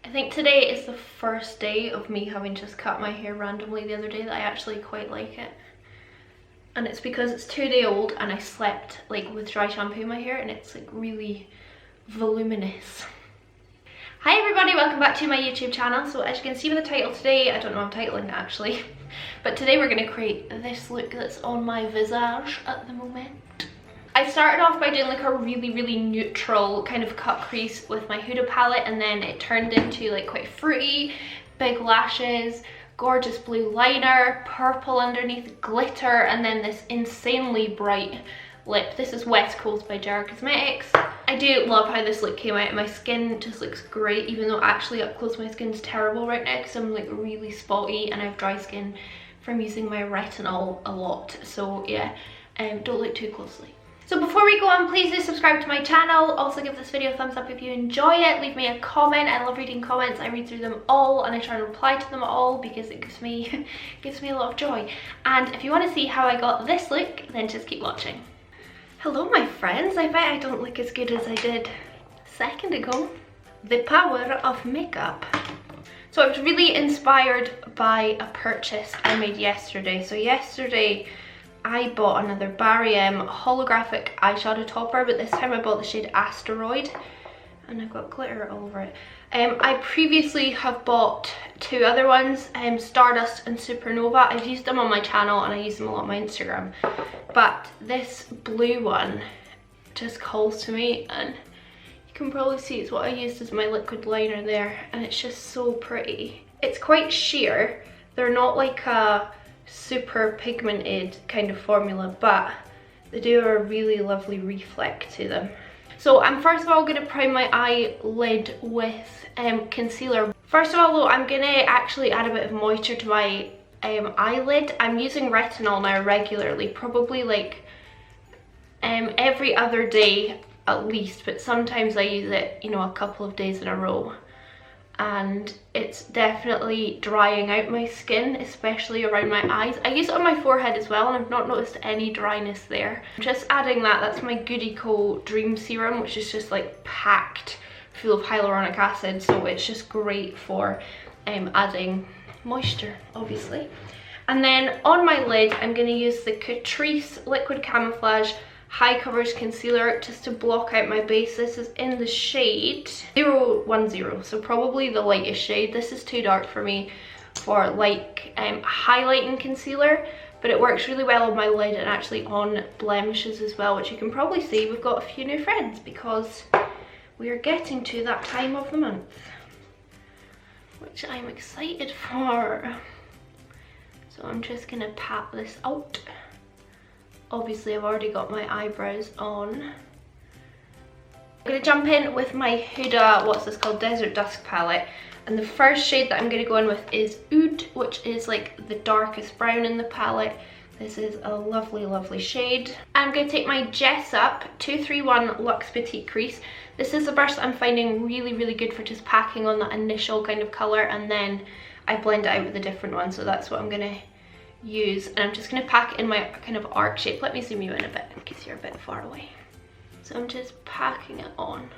I think today is the first day of me having just cut my hair randomly the other day that I actually quite like it. And it's because it's 2-day-old and I slept like with dry shampoo in my hair and it's like really voluminous. Hi everybody, welcome back to my YouTube channel. So as you can see with the title today, I don't know I'm titling it actually, but today we're going to create this look that's on my visage at the moment. I started off by doing like a really neutral kind of cut crease with my Huda palette, and then it turned into like quite fruity, big lashes, gorgeous blue liner, purple underneath, glitter, and then this insanely bright lip. This is West Coast by Jara Cosmetics. I do love how this look came out. My skin just looks great, even though actually up close my skin's terrible right now because I'm like really spotty and I have dry skin from using my retinol a lot. So yeah, don't look too closely. So before we go on, please do subscribe to my channel. Also give this video a thumbs up if you enjoy it. Leave me a comment. I love reading comments. I read through them all and I try and reply to them all because it gives me a lot of joy. And if you want to see how I got this look, then just keep watching. Hello my friends, I bet I don't look as good as I did a second ago. The power of makeup. So I was really inspired by a purchase I made yesterday. So yesterday I bought another Barry M holographic eyeshadow topper, but this time I bought the shade Asteroid and I've got glitter all over it. I previously have bought two other ones, Stardust and Supernova. I've used them on my channel and I use them a lot on my Instagram. But this blue one just calls to me, and you can probably see it's what I used as my liquid liner there, and it's just so pretty. It's quite sheer. They're not like a super pigmented kind of formula, but they do have a really lovely reflect to them. So I'm first of all going to prime my eyelid with concealer. First of all though, I'm going to actually add a bit of moisture to my eyelid. I'm using retinol now regularly, probably like every other day at least, but sometimes I use it, you know, a couple of days in a row. And it's definitely drying out my skin, especially around my eyes. I use it on my forehead as well and I've not noticed any dryness there. Just adding that's my Goody Co Dream Serum, which is just like packed full of hyaluronic acid, so it's just great for adding moisture, obviously. And then on my lid, I'm going to use the Cutcrease Liquid Camouflage High Coverage Concealer just to block out my base. This is in the shade 010, so probably the lightest shade. This is too dark for me for like highlighting concealer, but it works really well on my lid and actually on blemishes as well, which you can probably see we've got a few new friends because we are getting to that time of the month, which I'm excited for. So I'm just gonna pat this out. Obviously I've already got my eyebrows on. I'm going to jump in with my Huda, what's this called, Desert Dusk palette. And the first shade that I'm going to go in with is Oud, which is like the darkest brown in the palette. This is a lovely shade. I'm going to take my Jessup 231 Luxe Petite Crease. This is a brush that I'm finding really good for just packing on that initial kind of colour, and then I blend it out with a different one, so that's what I'm going to use. And I'm just going to pack it in my kind of arc shape. Let me zoom you in a bit in case you're a bit far away. So I'm just packing it on.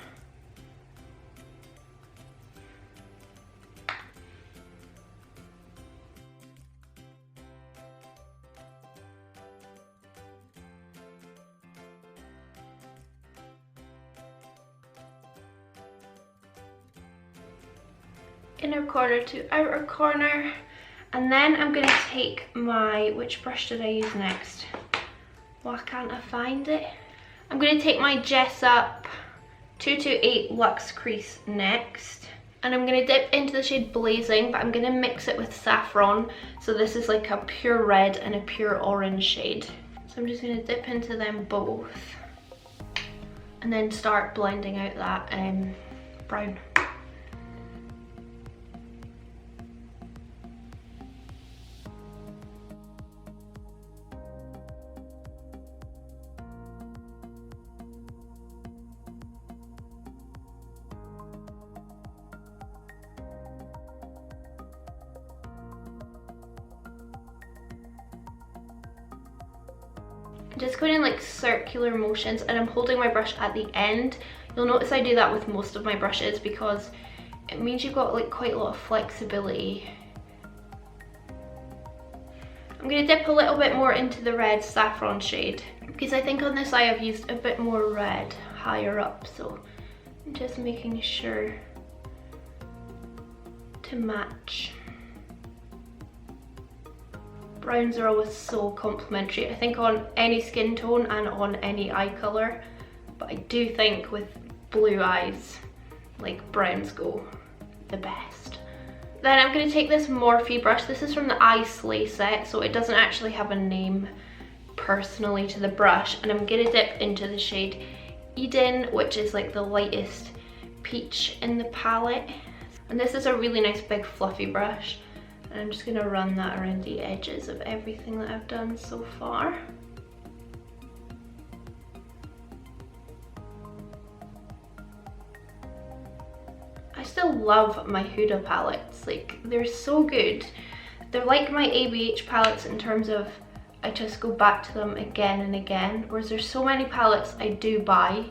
Inner corner to outer corner. And then I'm going to take my, which brush did I use next? Why can't I find it? I'm going to take my Jessup 228 Luxe Crease next. And I'm going to dip into the shade Blazing, but I'm going to mix it with Saffron. So this is like a pure red and a pure orange shade. So I'm just going to dip into them both. And then start blending out that brown. Just going in like circular motions, and I'm holding my brush at the end. You'll notice I do that with most of my brushes because it means you've got like quite a lot of flexibility. I'm going to dip a little bit more into the red saffron shade because I think on this eye I've used a bit more red higher up, so I'm just making sure to match. Browns are always so complimentary, I think, on any skin tone and on any eye colour, but I do think with blue eyes, like, browns go the best. Then I'm going to take this Morphe brush. This is from the Eye Slay set, so it doesn't actually have a name personally to the brush, and I'm going to dip into the shade Eden, which is like the lightest peach in the palette. And this is a really nice big fluffy brush, and I'm just going to run that around the edges of everything that I've done so far. I still love my Huda palettes, like, they're so good. They're like my ABH palettes in terms of I just go back to them again and again, whereas there's so many palettes I do buy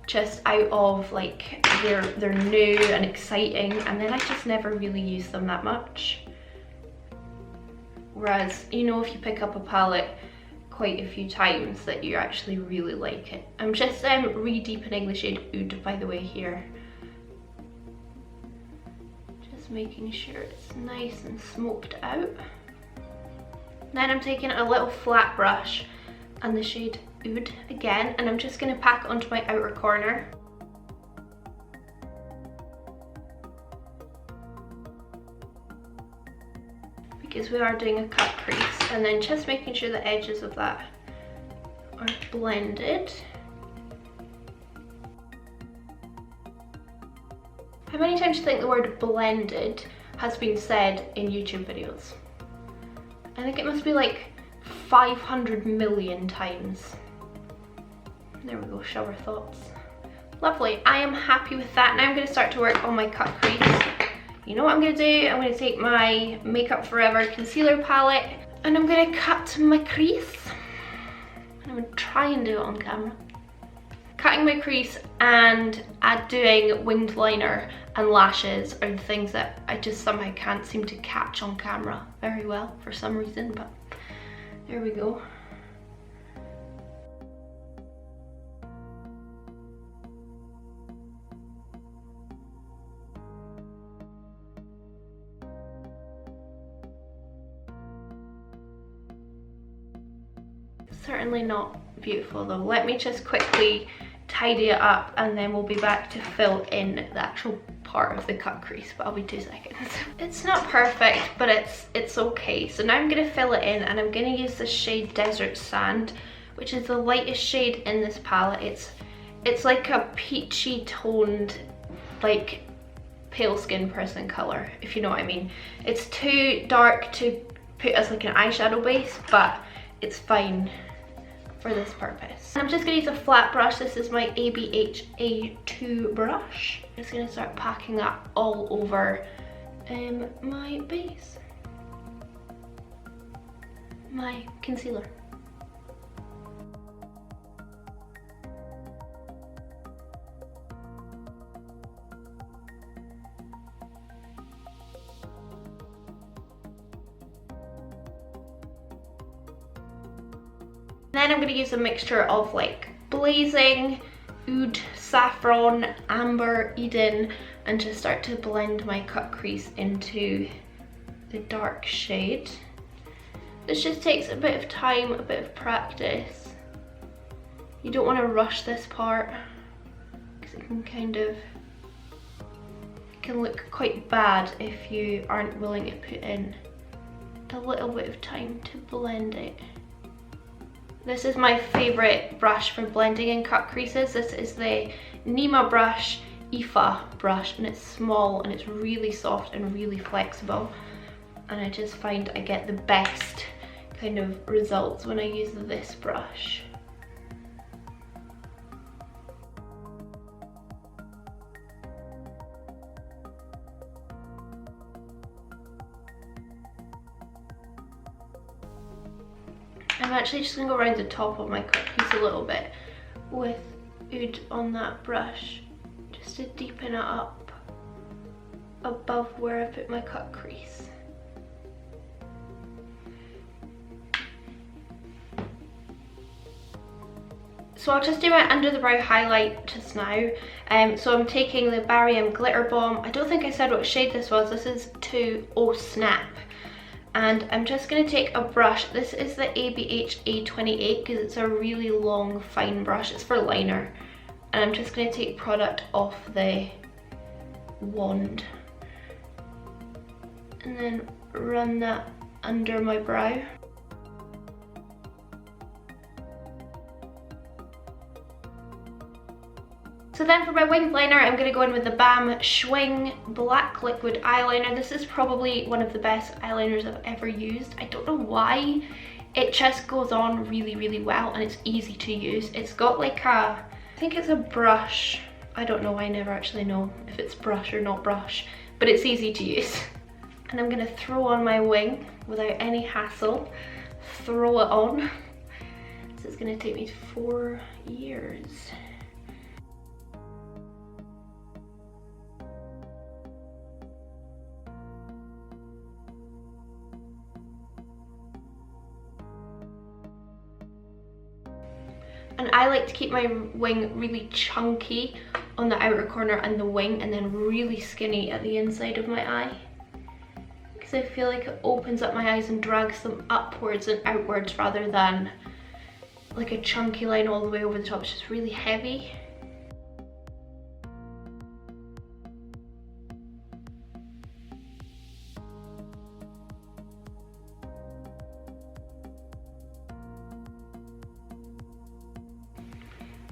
just out of like they're new and exciting, and then I just never really use them that much. Whereas, you know, if you pick up a palette quite a few times, that you actually really like it. I'm just re-deepening the shade Oud, by the way, here. Just making sure it's nice and smoked out. Then I'm taking a little flat brush and the shade Oud again, and I'm just going to pack it onto my outer corner. Because we are doing a cut crease, and then just making sure the edges of that are blended. How many times do you think the word blended has been said in YouTube videos? I think it must be like 500 million times. There we go, shower thoughts. Lovely, I am happy with that. Now I'm going to start to work on my cut crease. You know what I'm going to do? I'm going to take my Makeup Forever concealer palette and I'm going to cut my crease. I'm going to try and do it on camera. Cutting my crease and doing winged liner and lashes are the things that I just somehow can't seem to catch on camera very well for some reason, but there we go. Certainly not beautiful though. Let me just quickly tidy it up and then we'll be back to fill in the actual part of the cut crease, but I'll be 2 seconds. It's not perfect, but it's okay. So now I'm going to fill it in, and I'm going to use the shade Desert Sand, which is the lightest shade in this palette. It's like a peachy toned, like pale skin person colour, if you know what I mean. It's too dark to put as like an eyeshadow base, but it's fine for this purpose. I'm just going to use a flat brush. This is my ABH A2 brush. I'm just going to start packing that all over my base, my concealer. Then I'm going to use a mixture of like Blazing, Oud, Saffron, Amber, Eden, and just start to blend my cut crease into the dark shade. This just takes a bit of time, a bit of practice. You don't want to rush this part because it can look quite bad if you aren't willing to put in a little bit of time to blend it. This is my favourite brush for blending in cut creases. This is the Nima brush, IFA brush, and it's small and it's really soft and really flexible. And I just find I get the best kind of results when I use this brush. I'm actually just going to go around the top of my cut crease a little bit with Oud on that brush, just to deepen it up above where I put my cut crease. So I'll just do my under the brow highlight just now. So I'm taking the Barium Glitter Bomb. I don't think I said what shade this was. This is to Oh Snap. And I'm just going to take a brush. This is the ABH A28 because it's a really long fine brush. It's for liner. And I'm just going to take product off the wand. And then run that under my brow. So then for my winged liner, I'm going to go in with the BAM Schwing Black Liquid Eyeliner. This is probably one of the best eyeliners I've ever used. I don't know why. It just goes on really, really well and it's easy to use. It's got like a, I think it's a brush. I don't know, I never actually know if it's brush or not brush, but it's easy to use. And I'm going to throw on my wing without any hassle. Throw it on. So it's going to take me 4 years. And I like to keep my wing really chunky on the outer corner and the wing, and then really skinny at the inside of my eye. Because I feel like it opens up my eyes and drags them upwards and outwards rather than like a chunky line all the way over the top. It's just really heavy.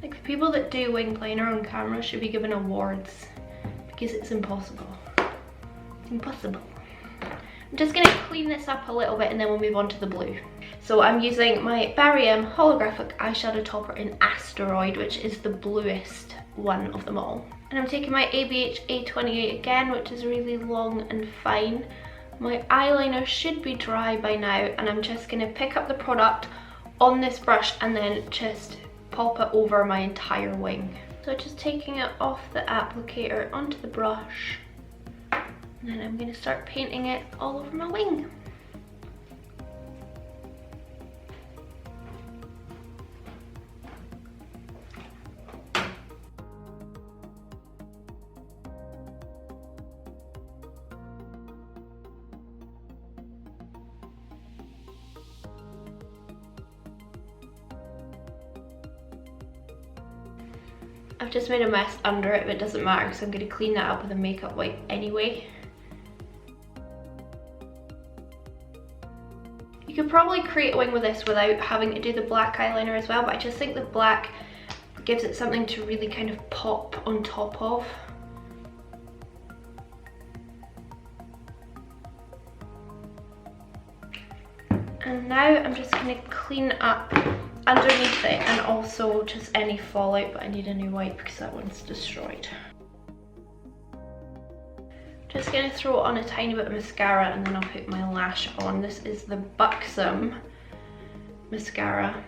Like the people that do wing liner on camera should be given awards because it's impossible. It's impossible. I'm just going to clean this up a little bit and then we'll move on to the blue. So I'm using my Barium Holographic Eyeshadow Topper in Asteroid, which is the bluest one of them all. And I'm taking my ABH A28 again, which is really long and fine. My eyeliner should be dry by now, and I'm just going to pick up the product on this brush and then just pop it over my entire wing. So just taking it off the applicator onto the brush, and then I'm going to start painting it all over my wing. I've just made a mess under it, but it doesn't matter because I'm going to clean that up with a makeup wipe anyway. You could probably create a wing with this without having to do the black eyeliner as well, but I just think the black gives it something to really kind of pop on top of. And now I'm just going to clean up underneath it and also just any fallout, but I need a new wipe because that one's destroyed. Just going to throw on a tiny bit of mascara and then I'll put my lash on. This is the Buxom mascara.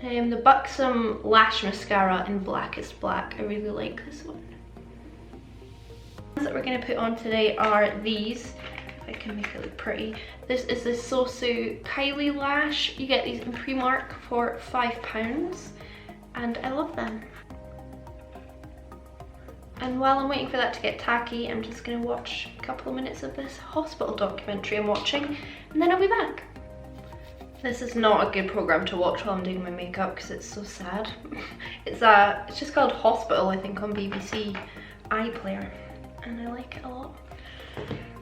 The Buxom lash mascara in Blackest Black. I really like this one. The ones that we're going to put on today are these. I can make it look pretty. This is the SOSU Kylie lash. You get these in PRIMARK for £5 and I love them. And while I'm waiting for that to get tacky, I'm just going to watch a couple of minutes of this hospital documentary I'm watching and then I'll be back. This is not a good program to watch while I'm doing my makeup because it's so sad. It's just called Hospital, I think, on BBC iPlayer, and I like it a lot.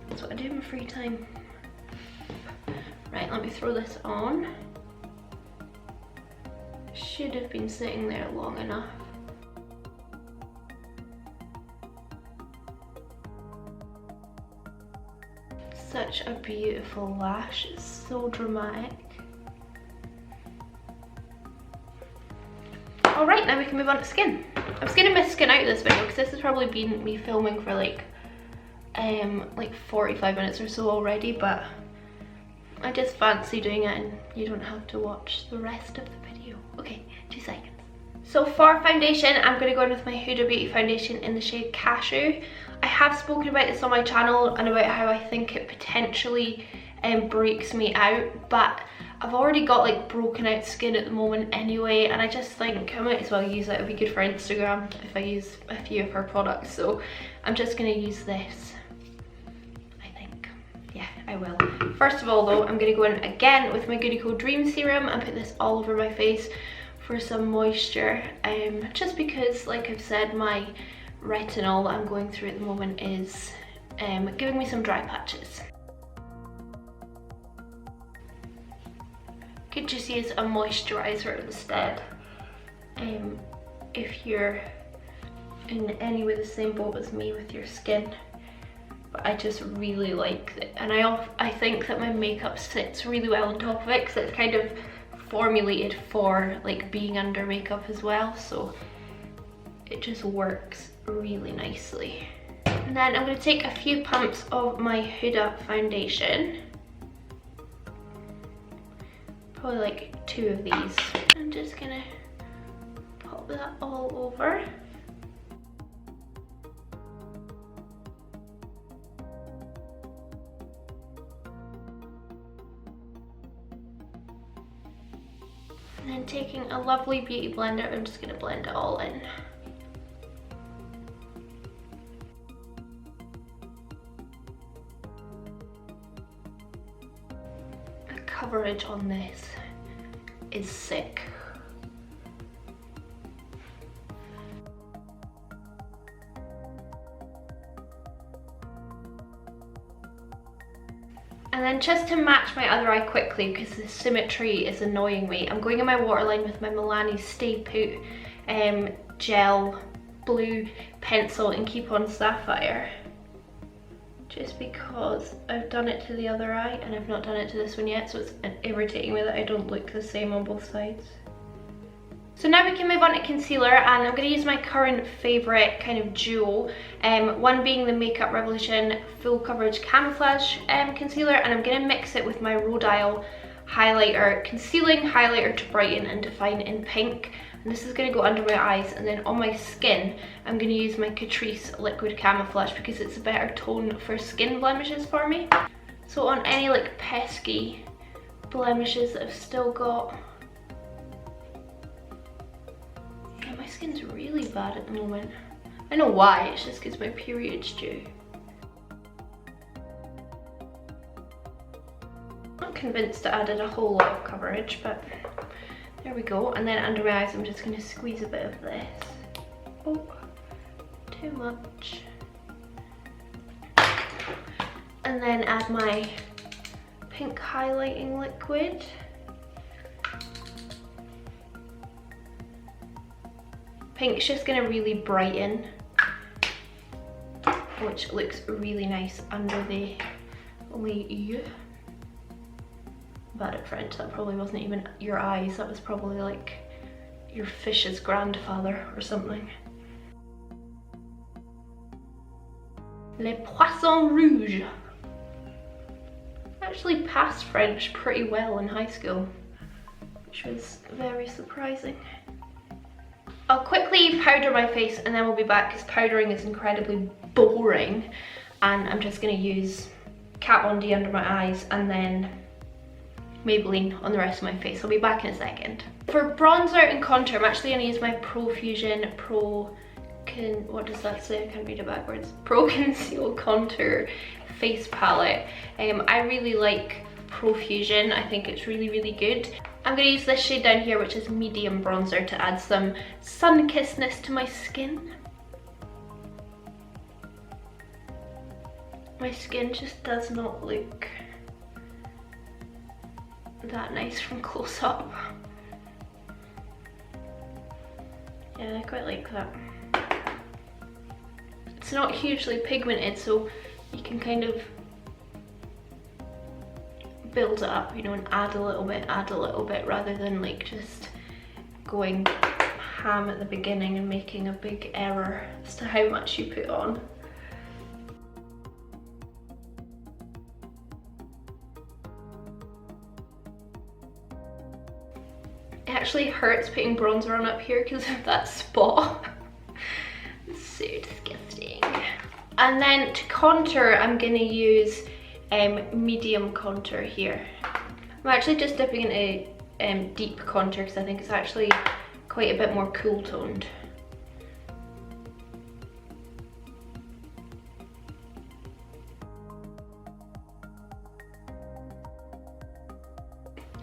That's what I do in my free time. Right, let me throw this on. Should have been sitting there long enough. Such a beautiful lash, it's so dramatic. Alright, now we can move on to skin. I'm just going to miss skin out of this video because this has probably been me filming for like 45 minutes or so already, but I just fancy doing it and you don't have to watch the rest of the video. Okay, 2 seconds. So for foundation, I'm going to go in with my Huda Beauty foundation in the shade Cashew. I have spoken about this on my channel and about how I think it potentially breaks me out, but I've already got like broken out skin at the moment anyway, and I just think I might as well use it. It'll be good for Instagram if I use a few of her products, so I'm just going to use this. Yeah, I will. First of all though, I'm going to go in again with my Goody Co Dream Serum and put this all over my face for some moisture, just because, like I've said, my retinol that I'm going through at the moment is giving me some dry patches. Could just use a moisturiser instead if you're in any way the same boat as me with your skin. But I just really like it, and I think that my makeup sits really well on top of it because it's kind of formulated for like being under makeup as well, so it just works really nicely. And then I'm going to take a few pumps of my Huda foundation, probably like 2 of these. I'm just gonna pop that all over. And then taking a lovely beauty blender, I'm just gonna blend it all in. The coverage on this is sick. And then just to match my other eye quickly, because the symmetry is annoying me, I'm going in my waterline with my Milani Stay Put gel blue pencil in Keep On Sapphire. Just because I've done it to the other eye and I've not done it to this one yet, so it's irritating me that I don't look the same on both sides. So now we can move on to concealer, and I'm going to use my current favourite kind of duo, one being the Makeup Revolution Full Coverage Camouflage Concealer, and I'm going to mix it with my Rodial highlighter, concealing highlighter to brighten and define in pink. And this is going to go under my eyes, and then on my skin I'm going to use my Cutcrease Liquid Camouflage because it's a better tone for skin blemishes for me. So on any like pesky blemishes that I've still got. Yeah, my skin's really bad at the moment. I know why, it's just because my period's due. Not convinced I added a whole lot of coverage, but there we go. And then under my eyes I'm just going to squeeze a bit of this. Oh, too much. And then add my pink highlighting liquid. Pink's just going to really brighten, which looks really nice under the eye. Bad at French, that probably wasn't even your eyes, that was probably like your fish's grandfather or something. Les Poissons Rouges. I actually passed French pretty well in high school, which was very surprising. I'll quickly powder my face and then we'll be back because powdering is incredibly boring, and I'm just going to use Kat Von D under my eyes and then Maybelline on the rest of my face. I'll be back in a second. For bronzer and contour, I'm actually going to use my Profusion what does that say? I can't read it backwards. Pro Conceal Contour Face Palette. I really like Profusion. I think it's really, really good. I'm going to use this shade down here, which is medium bronzer, to add some sun-kissedness to my skin. My skin just does not look that nice from close up. Yeah, I quite like that. It's not hugely pigmented, so you can kind of build it up, you know, and add a little bit, rather than like just going ham at the beginning and making a big error as to how much you put on. It actually hurts putting bronzer on up here because of that spot. It's so disgusting. And then to contour, I'm going to use medium contour here. I'm actually just dipping into deep contour because I think it's actually quite a bit more cool toned.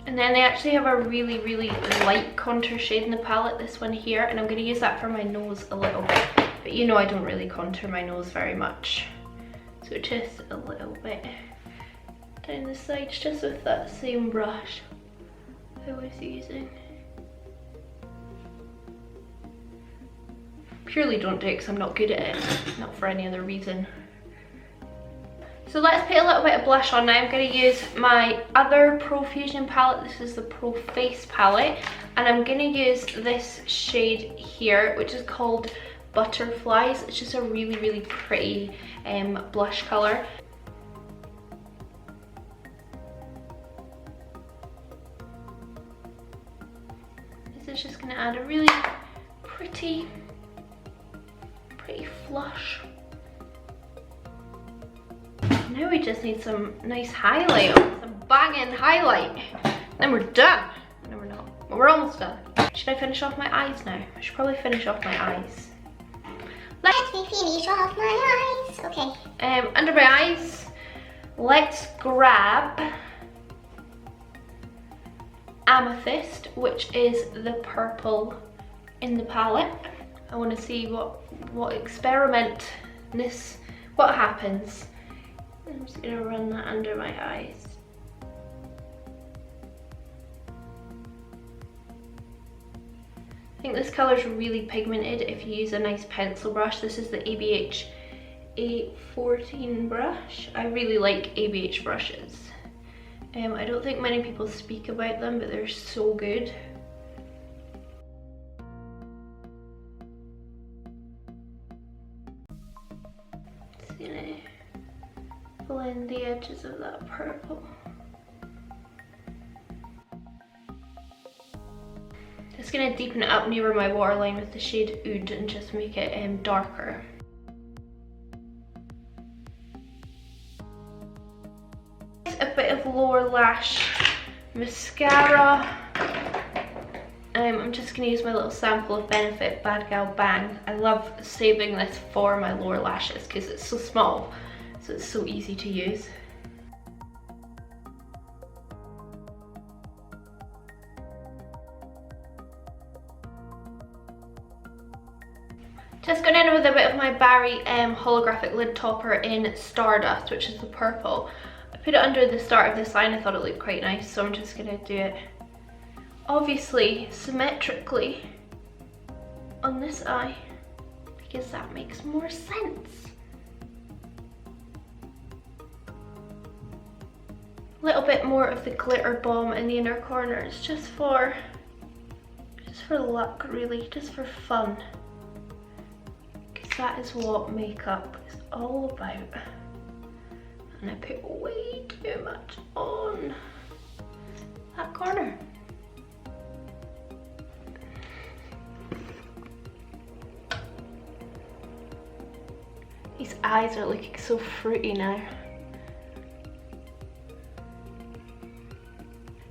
And then they actually have a really, really light contour shade in the palette, this one here, and I'm going to use that for my nose a little bit. But you know I don't really contour my nose very much. So just a little bit down the sides, just with that same brush I was using. Purely don't do it because I'm not good at it, not for any other reason. So let's put a little bit of blush on now. I'm going to use my other Pro Fusion palette. This is the Pro Face palette. And I'm going to use this shade here, which is called Butterflies. It's just a really, really pretty blush colour. This is just going to add a really pretty flush. Now we just need some nice highlight, some banging highlight. Then we're done. No, we're not. But we're almost done. Should I finish off my eyes now? I should probably finish off my eyes. Let me finish off my eyes. Okay. Under my eyes, let's grab Amethyst, which is the purple in the palette. I want to see what experiment-ness, what happens. I'm just going to run that under my eyes. I think this colour is really pigmented if you use a nice pencil brush. This is the ABH A14 brush. I really like ABH brushes. I don't think many people speak about them, but they're so good. Just gonna blend the edges of that purple. Just gonna deepen it up near my waterline with the shade Oud and just make it darker. A bit of lower lash mascara. I'm just gonna use my little sample of Benefit Bad Gal Bang. I love saving this for my lower lashes because it's so small. So it's so easy to use. Just going in with a bit of my Barry holographic lid topper in Stardust, which is the purple. I put it under the start of this line. I thought it looked quite nice, so I'm just going to do it obviously symmetrically on this eye because that makes more sense. A little bit more of the glitter bomb in the inner corners, just for luck really, just for fun. Because that is what makeup is all about. And I put way too much on that corner. These eyes are looking so fruity now.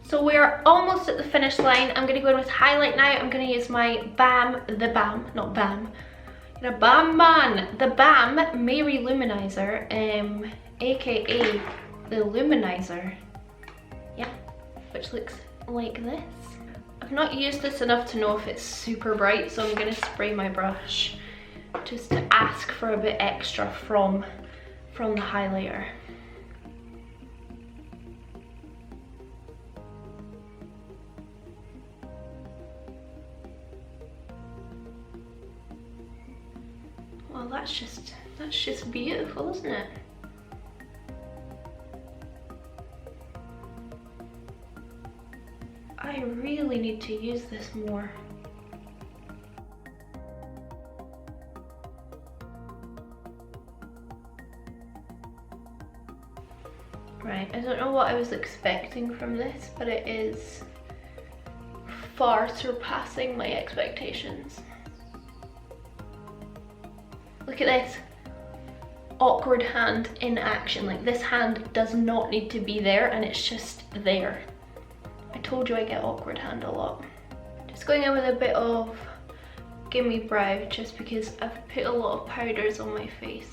So we're almost at the finish line. I'm going to go in with highlight now. I'm going to use my the BAM Mary Luminizer, aka the Luminizer, yeah, which looks like this. I've not used this enough to know if it's super bright, so I'm going to spray my brush just to ask for a bit extra from the highlighter. Well, that's just beautiful, isn't it? I really need to use this more. Right, I don't know what I was expecting from this, but it is far surpassing my expectations. Look at this. awkward hand in action. Like this hand does not need to be there and it's just there. I told you I get awkward hand a lot. Just going in with a bit of Gimme Brow just because I've put a lot of powders on my face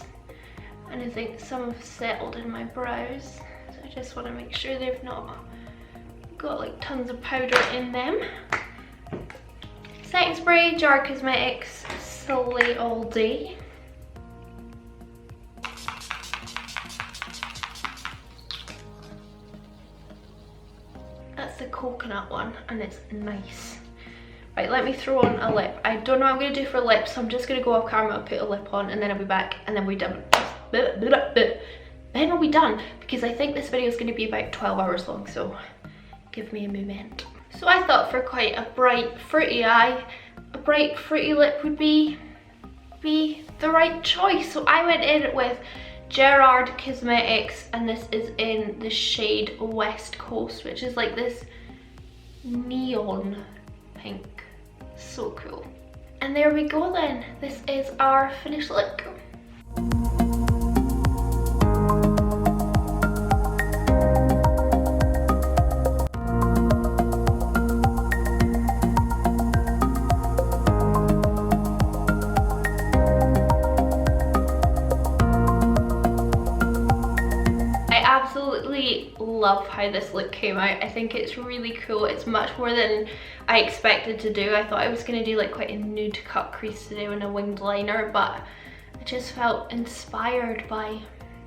and I think some have settled in my brows. So I just want to make sure they've not got like tons of powder in them. Setting spray, Jar Cosmetics, Slay All Day. That's the coconut one and it's nice. Right, let me throw on a lip. I don't know what I'm going to do for lips, so I'm just going to go off camera and put a lip on and then I'll be back and then we're done. Then we'll be done because I think this video is going to be about 12 hours long, so give me a moment. So I thought for quite a bright fruity eye, a bright fruity lip would be the right choice. So I went in with Gerard Cosmetics and this is in the shade West Coast, which is like this neon pink. So cool. And there we go then. This is our finished look. Absolutely love how this look came out. I think it's really cool. It's much more than I expected to do. I thought I was going to do like quite a nude cut crease today and a winged liner, but I just felt inspired by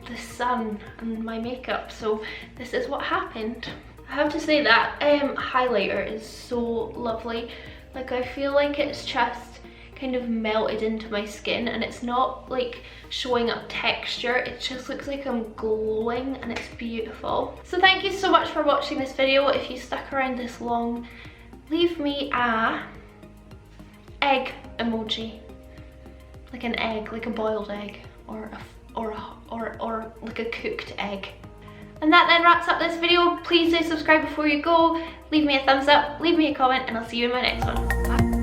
the sun and my makeup, so this is what happened. I have to say that highlighter is so lovely. Like I feel like it's just kind of melted into my skin and it's not like showing up texture, it just looks like I'm glowing and it's beautiful. So thank you so much for watching this video. If you stuck around this long, leave me a egg emoji, like an egg, like a boiled egg or like a cooked egg. And that then wraps up this video. Please do subscribe before you go, leave me a thumbs up, leave me a comment, and I'll see you in my next one. Bye.